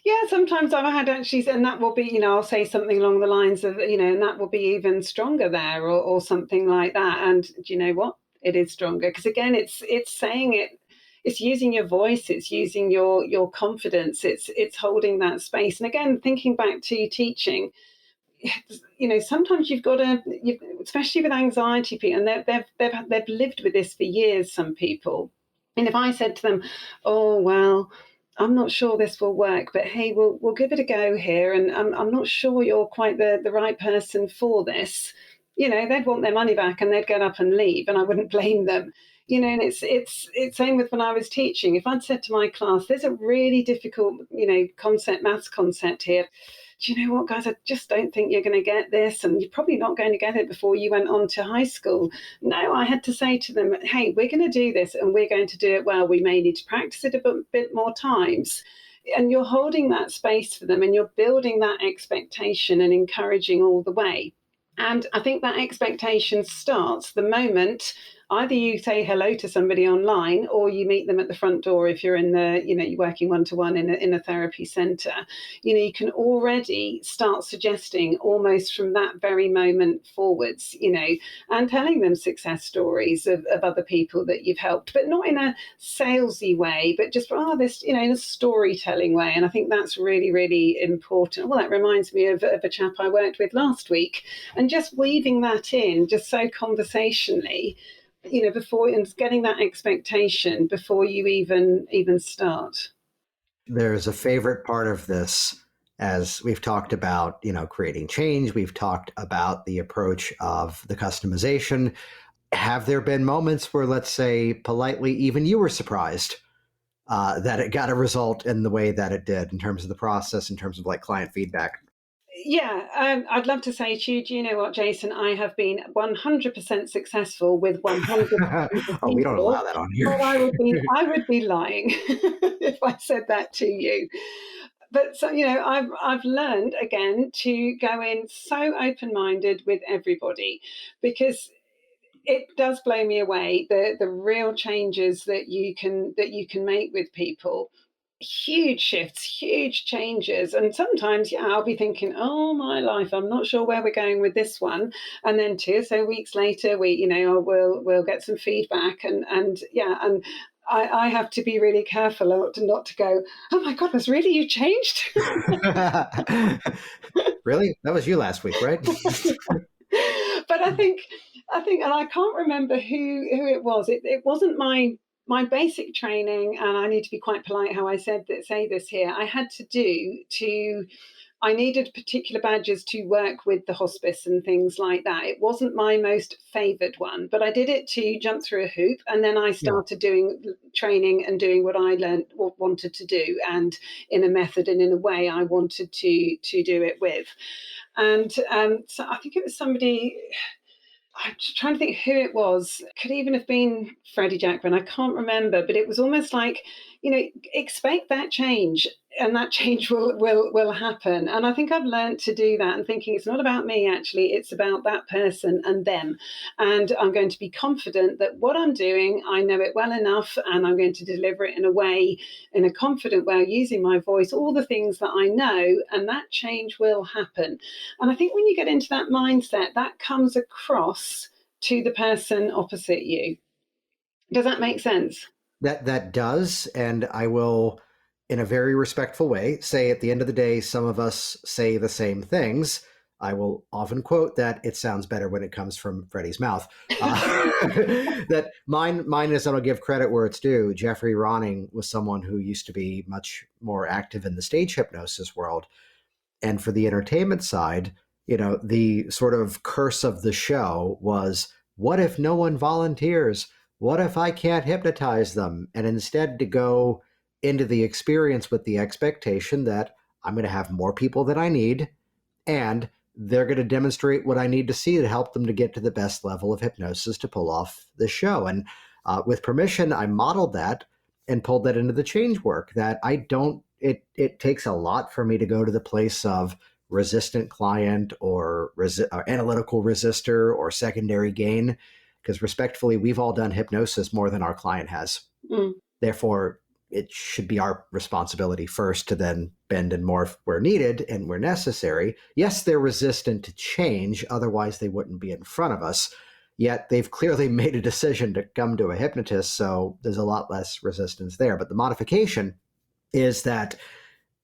Yeah, sometimes I've had actually, and that will be, I'll say something along the lines of, and that will be even stronger there, or something like that. And do you know what? it is stronger. Because again, it's saying it, it's using your voice, it's using your confidence, it's holding that space. And again, thinking back to teaching, sometimes you've got to, especially with anxiety people, and they've lived with this for years, some people. And if I said to them, oh, well, I'm not sure this will work, but hey, we'll give it a go here, and I'm not sure you're quite the right person for this, they'd want their money back and they'd get up and leave, and I wouldn't blame them. And it's same with when I was teaching. If I'd said to my class, there's a really difficult, maths concept here. Do you know what, guys, I just don't think you're going to get this, and you're probably not going to get it before you went on to high school. No, I had to say to them, hey, we're going to do this and we're going to do it well. We may need to practice it a bit more times. And you're holding that space for them, and you're building that expectation and encouraging all the way. And I think that expectation starts the moment either you say hello to somebody online, or you meet them at the front door if you're in the, you're working one-to-one in a therapy centre. You can already start suggesting almost from that very moment forwards, and telling them success stories of other people that you've helped, but not in a salesy way, but just, this, in a storytelling way. And I think that's really, really important. Well, that reminds me of a chap I worked with last week, and just weaving that in just so conversationally, before, and getting that expectation before you even start. There's a favorite part of this, as we've talked about, creating change. We've talked about the approach of the customization. Have there been moments where, let's say, politely, even you were surprised that it got a result in the way that it did, in terms of the process, in terms of like client feedback? Yeah, I'd love to say to you, do you know what, Jason? I have been 100% successful with 100% people. Oh, we don't allow that on here. But I would be lying if I said that to you. But so, I've learned again to go in so open-minded with everybody, because it does blow me away the real changes that you can make with people. Huge shifts, huge changes. And sometimes, I'll be thinking, oh my life, I'm not sure where we're going with this one. And then 2 or so weeks later, we'll get some feedback, and I have to be really careful not to go, oh my goodness, really, you changed? Really? That was you last week, right? But I think, and I can't remember who it was. It wasn't my basic training, and I need to be quite polite how I say this here. I had I needed particular badges to work with the hospice and things like that. It wasn't my most favoured one, but I did it to jump through a hoop, and then I started doing training and doing what I wanted to do, and in a method and in a way I wanted to do it with. And so I think it was somebody, I'm just trying to think who it was. Could even have been Freddie Jackman. I can't remember, but it was almost like, expect that change, and that change will happen. And I think I've learned to do that, and thinking it's not about me, actually, it's about that person and them. And I'm going to be confident that what I'm doing, I know it well enough, and I'm going to deliver it in a confident way, using my voice, all the things that I know, and that change will happen. And I think when you get into that mindset, that comes across to the person opposite you. Does that make sense? That does, and I will, in a very respectful way, say at the end of the day, some of us say the same things. I will often quote that it sounds better when it comes from Freddie's mouth. That mine is, I'll give credit where it's due. Jeffrey Ronning was someone who used to be much more active in the stage hypnosis world. And for the entertainment side, the sort of curse of the show was, what if no one volunteers? What if I can't hypnotize them? And instead, to go into the experience with the expectation that I'm going to have more people than I need, and they're going to demonstrate what I need to see to help them to get to the best level of hypnosis to pull off the show. And with permission, I modeled that and pulled that into the change work. That it takes a lot for me to go to the place of resistant client or analytical resistor or secondary gain, because respectfully, we've all done hypnosis more than our client has. Therefore, it should be our responsibility first to then bend and morph where needed and where necessary. Yes, they're resistant to change. Otherwise, they wouldn't be in front of us. yet they've clearly made a decision to come to a hypnotist, so there's a lot less resistance there. But the modification is that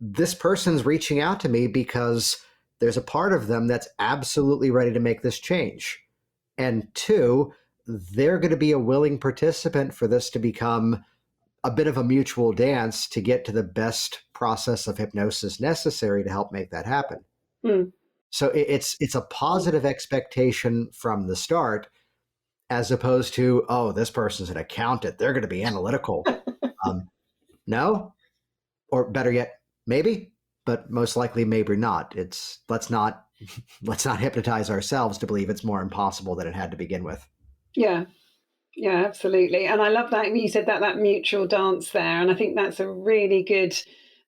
this person's reaching out to me because there's a part of them that's absolutely ready to make this change. And two, they're going to be a willing participant for this to become a bit of a mutual dance to get to the best process of hypnosis necessary to help make that happen. Mm. So it's a positive expectation from the start, as opposed to, oh, this person's an accountant, they're going to be analytical. No, or better yet, maybe, but most likely maybe not. Let's not hypnotize ourselves to believe it's more impossible than it had to begin with. Yeah. Yeah, absolutely. And I love that you said that mutual dance there. And I think that's a really good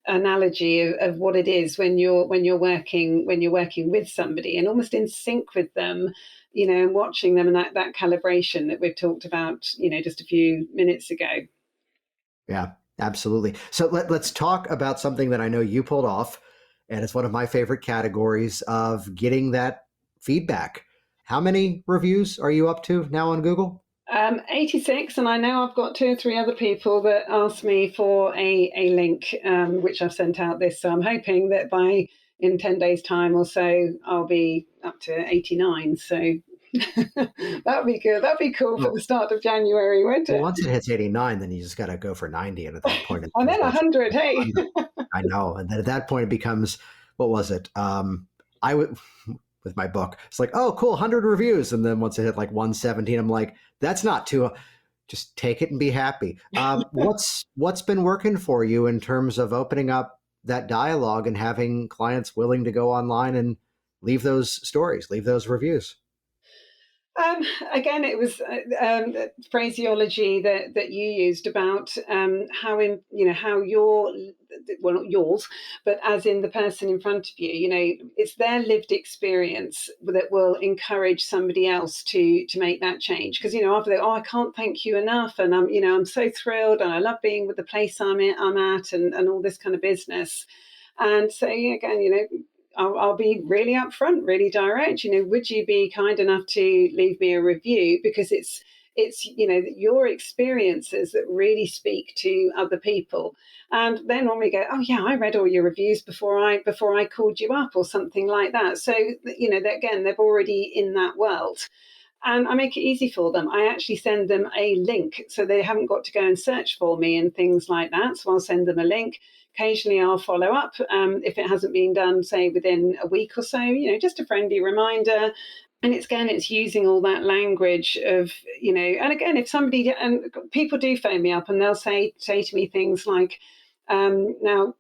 analogy of what it is when you're working with somebody and almost in sync with them, and watching them, and that calibration that we've talked about, just a few minutes ago. Yeah, absolutely. So let's talk about something that I know you pulled off, and it's one of my favorite categories of getting that feedback. How many reviews are you up to now on Google? 86, and I know I've got 2 or 3 other people that asked me for a link, which I've sent out this. So I'm hoping that in 10 days' time or so, I'll be up to 89. So that'd be good. That'd be cool for the start of January, won't it? Well, once it hits 89, then you just got to go for 90, and at that point, and then 100. Hey, I know, and then at that point, it becomes, what was it? I would. With my book, it's like, oh, cool, 100 reviews. And then once it hit like 117, I'm like, that's not too, just take it and be happy. What's been working for you in terms of opening up that dialogue and having clients willing to go online and leave those stories, leave those reviews? Again, it was phraseology that you used about how your, well, not yours, but as in the person in front of you, it's their lived experience that will encourage somebody else to make that change. Because after that, I can't thank you enough, and I'm so thrilled, and I love being with the place I'm at, and all this kind of business. And so again, I'll be really upfront, really direct. Would you be kind enough to leave me a review? Because it's your experiences that really speak to other people. And then when we go, oh yeah, I read all your reviews before I called you up, or something like that. So again, they're already in that world. And I make it easy for them. I actually send them a link, so they haven't got to go and search for me and things like that. So I'll send them a link. Occasionally I'll follow up if it hasn't been done, say within a week or so, just a friendly reminder. And it's using all that language of, and again, if somebody, and people do phone me up and they'll say to me things like, now,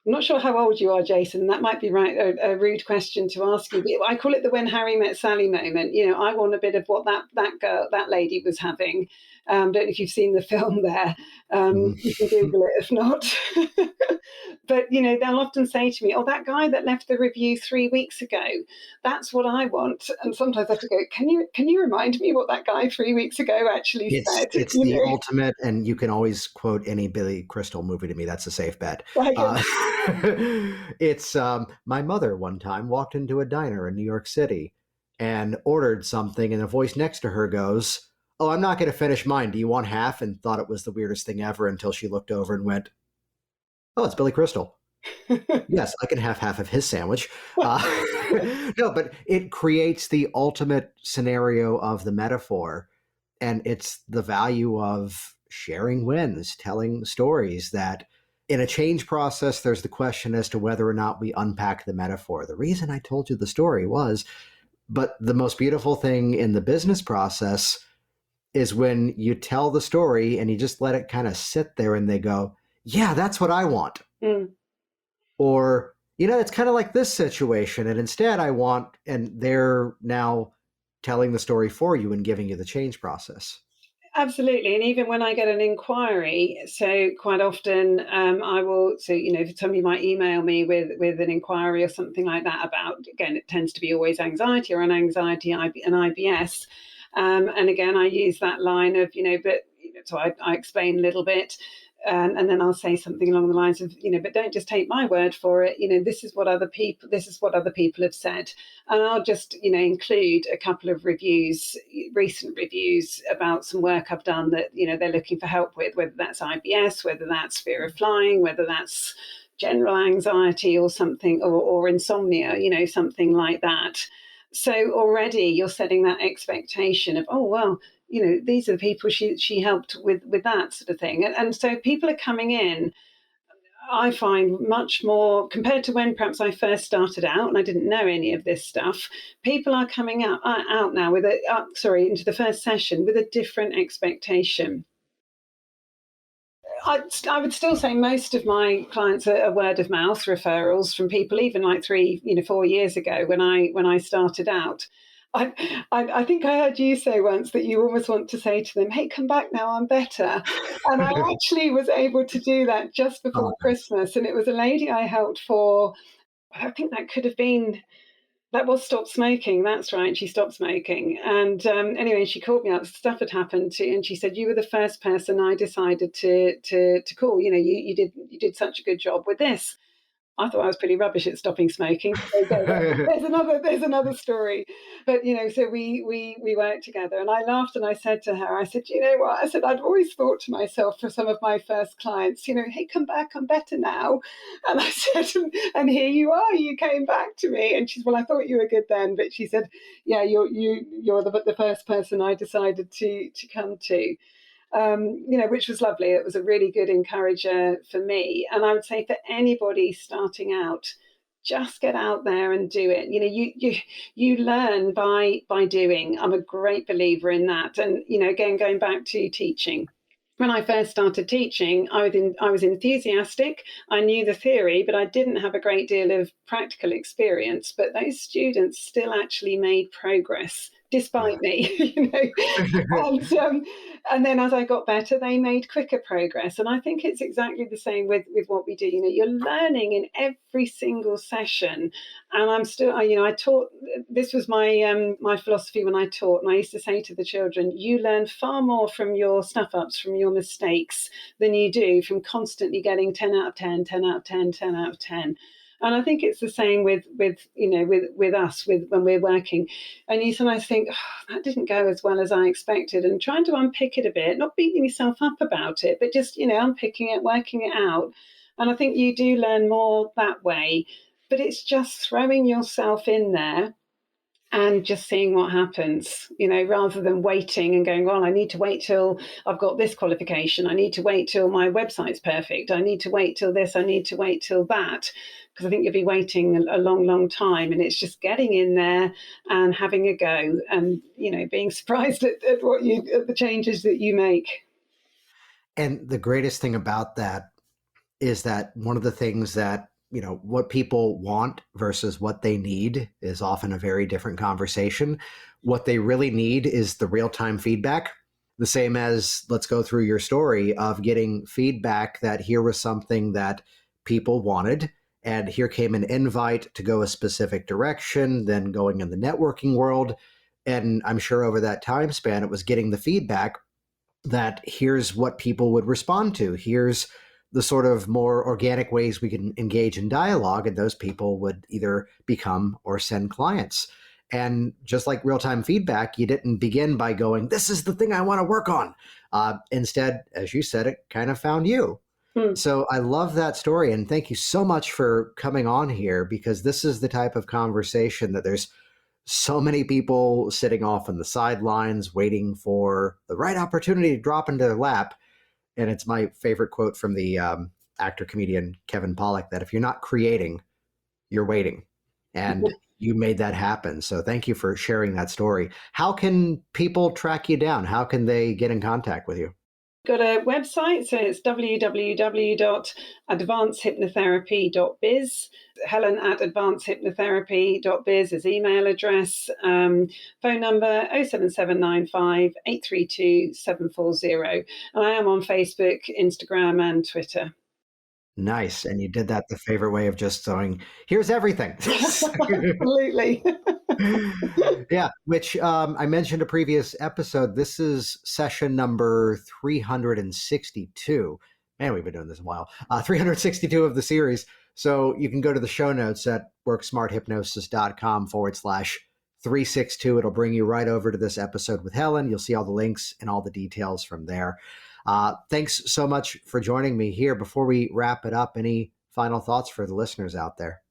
I'm not sure how old you are, Jason. That might be a rude question to ask you. But I call it the "when Harry met Sally" moment. I want a bit of what that lady was having. Don't know if you've seen the film there. You can Google it if not. But they'll often say to me, "Oh, that guy that left the review 3 weeks ago, that's what I want." And sometimes I have to go, "Can you remind me what that guy 3 weeks ago actually said?" It's the ultimate, and you can always quote any Billy Crystal movie to me. That's a safe bet. It's my mother one time walked into a diner in New York City and ordered something, and a voice next to her goes, "Oh, I'm not going to finish mine. Do you want half?" And thought it was the weirdest thing ever until she looked over and went, "Oh, it's Billy Crystal." Yes, I can have half of his sandwich. No, but it creates the ultimate scenario of the metaphor, and it's the value of sharing wins, telling stories that in a change process, there's the question as to whether or not we unpack the metaphor. The reason I told you the story was, but the most beautiful thing in the business process is when you tell the story and you just let it kind of sit there and they go, yeah, that's what I want. Mm. Or, it's kind of like this situation. And instead I want, and they're now telling the story for you and giving you the change process. Absolutely. And even when I get an inquiry, so quite often I will, if somebody might email me with an inquiry or something like that about, again, it tends to be always anxiety or an anxiety and IBS. And again, I use that line of, so I explain a little bit. and then I'll say something along the lines of, but don't just take my word for it. This is what other people have said. And I'll just, include a couple of recent reviews about some work I've done that, they're looking for help with, whether that's IBS, whether that's fear of flying, whether that's general anxiety or something, or insomnia, something like that. So already you're setting that expectation of, oh, well, these are the people she helped with that sort of thing. And so people are coming in, I find, much more, compared to when perhaps I first started out and I didn't know any of this stuff. People are coming out now into the first session with a different expectation. I would still say most of my clients are word of mouth referrals from people, even like 4 years ago when I started out. I think I heard you say once that you almost want to say to them, "Hey, come back now, I'm better." And I actually was able to do that just before Christmas. And it was a lady I helped for, I think that was Stop Smoking. That's right. She stopped smoking. And anyway, she called me up. Stuff had happened and she said, "You were the first person I decided to call. You did such a good job with this." I thought I was pretty rubbish at stopping smoking. So there's another story. But, so we worked together and I laughed and I said to her, I said, "You know what?" I said, "I'd always thought to myself for some of my first clients, hey, come back, I'm better now." And I said, and here you are, you came back to me. And she said, "Well, I thought you were good then." But she said, "Yeah, you're the first person I decided to come to." Which was lovely. It was a really good encourager for me. And I would say for anybody starting out, just get out there and do it. You learn by doing. I'm a great believer in that. And, again, going back to teaching. When I first started teaching, I was enthusiastic. I knew the theory, but I didn't have a great deal of practical experience. But those students still actually made progress despite me, and then as I got better, they made quicker progress. And I think it's exactly the same with what we do. You're learning in every single session. And I'm still, I taught, this was my my philosophy when I taught. And I used to say to the children, you learn far more from your stuff ups, from your mistakes, than you do from constantly getting 10 out of 10, 10 out of 10, 10 out of 10. And I think it's the same with us when we're working. And you sometimes think, that didn't go as well as I expected, and trying to unpick it a bit, not beating yourself up about it, but just, unpicking it, working it out. And I think you do learn more that way, but it's just throwing yourself in there and just seeing what happens, rather than waiting and going, well, I need to wait till I've got this qualification. I need to wait till my website's perfect. I need to wait till this. I need to wait till that. Because I think you'll be waiting a long, long time. And it's just getting in there and having a go and, being surprised at the changes that you make. And the greatest thing about that is that one of the things that, what people want versus what they need is often a very different conversation. What they really need is the real-time feedback. The same as, let's go through your story of getting feedback that here was something that people wanted, and here came an invite to go a specific direction, then going in the networking world. And I'm sure over that time span, it was getting the feedback that here's what people would respond to. Here's the sort of more organic ways we can engage in dialogue, and those people would either become or send clients. And just like real-time feedback, you didn't begin by going, this is the thing I want to work on. Instead, as you said, it kind of found you. So I love that story. And thank you so much for coming on here, because this is the type of conversation that there's so many people sitting off on the sidelines waiting for the right opportunity to drop into their lap. And it's my favorite quote from the actor-comedian Kevin Pollak, that if you're not creating, you're waiting. And you made that happen. So thank you for sharing that story. How can people track you down? How can they get in contact with you? Got a website, so it's www.advancedhypnotherapy.biz. Helen@advancedhypnotherapy.biz is email address. Phone number 07795 832 740. And I am on Facebook, Instagram, and Twitter. Nice. And you did that the favorite way of just saying, here's everything. Absolutely. Yeah, which I mentioned a previous episode. This is session number 362. Man, we've been doing this a while. 362 of the series. So you can go to the show notes at worksmarthypnosis.com/362. It'll bring you right over to this episode with Helen. You'll see all the links and all the details from there. Thanks so much for joining me here. Before we wrap it up, any final thoughts for the listeners out there?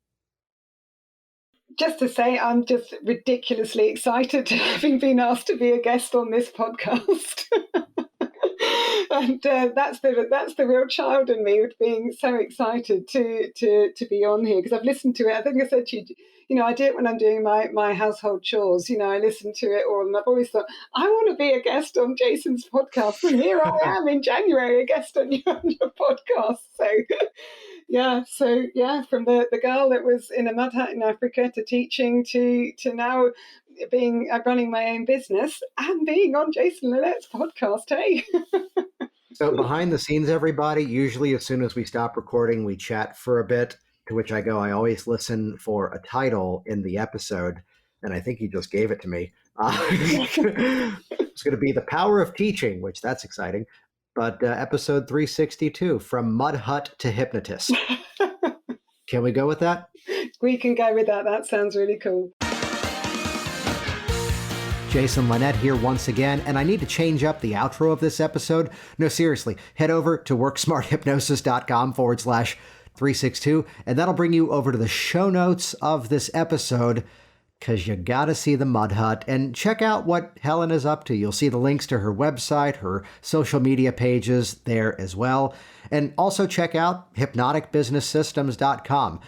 Just to say, I'm just ridiculously excited having been asked to be a guest on this podcast. And that's the real child in me, with being so excited to be on here, because I've listened to it. I think I said to you, I do it when I'm doing my household chores. I listen to it all, and I've always thought, I want to be a guest on Jason's podcast, and here I am in January, a guest on your podcast. So from the girl that was in a mud hut in Africa to teaching to now running my own business and being on Jason Linnet's podcast. Hey. So behind the scenes, everybody, usually as soon as we stop recording, we chat for a bit, to which I go, I always listen for a title in the episode, and I think you just gave it to me. It's going to be The Power of Teaching, which that's exciting. But episode 362, From Mud Hut to Hypnotist. Can we go with that? We can go with that. That sounds really cool. Jason Linnett here once again, and I need to change up the outro of this episode. No, seriously, head over to worksmarthypnosis.com/362, and that'll bring you over to the show notes of this episode, because you gotta see the Mud Hut and check out what Helen is up to. You'll see the links to her website, her social media pages there as well. And also check out hypnoticbusinesssystems.com.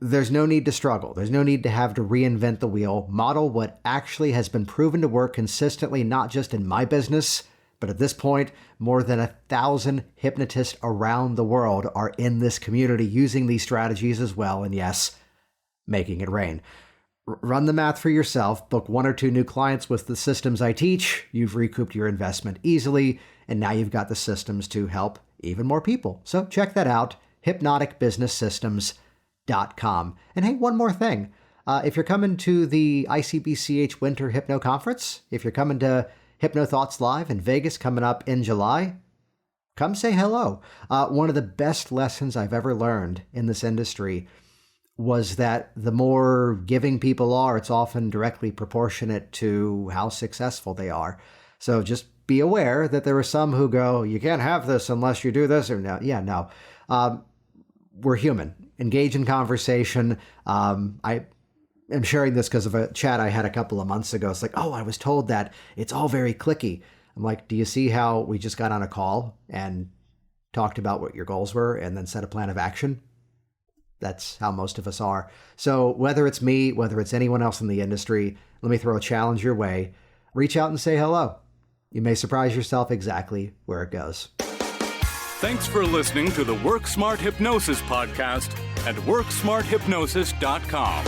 There's no need to struggle. There's no need to have to reinvent the wheel. Model what actually has been proven to work consistently, not just in my business, but at this point, more than 1,000 hypnotists around the world are in this community using these strategies as well. And yes, making it rain. Run the math for yourself. Book 1 or 2 new clients with the systems I teach. You've recouped your investment easily, and now you've got the systems to help even more people. So check that out, hypnoticbusinesssystems.com. And hey, one more thing. If you're coming to the ICBCH Winter Hypno Conference, if you're coming to Hypno Thoughts Live in Vegas coming up in July, come say hello. One of the best lessons I've ever learned in this industry was that the more giving people are, it's often directly proportionate to how successful they are. So just be aware that there are some who go, you can't have this unless you do this, or no. Yeah, no. We're human. Engage in conversation. I am sharing this because of a chat I had a couple of months ago. It's like, I was told that it's all very cliquey. I'm like, do you see how we just got on a call and talked about what your goals were and then set a plan of action? That's how most of us are. So whether it's me, whether it's anyone else in the industry, let me throw a challenge your way. Reach out and say hello. You may surprise yourself exactly where it goes. Thanks for listening to the Work Smart Hypnosis podcast at WorkSmartHypnosis.com.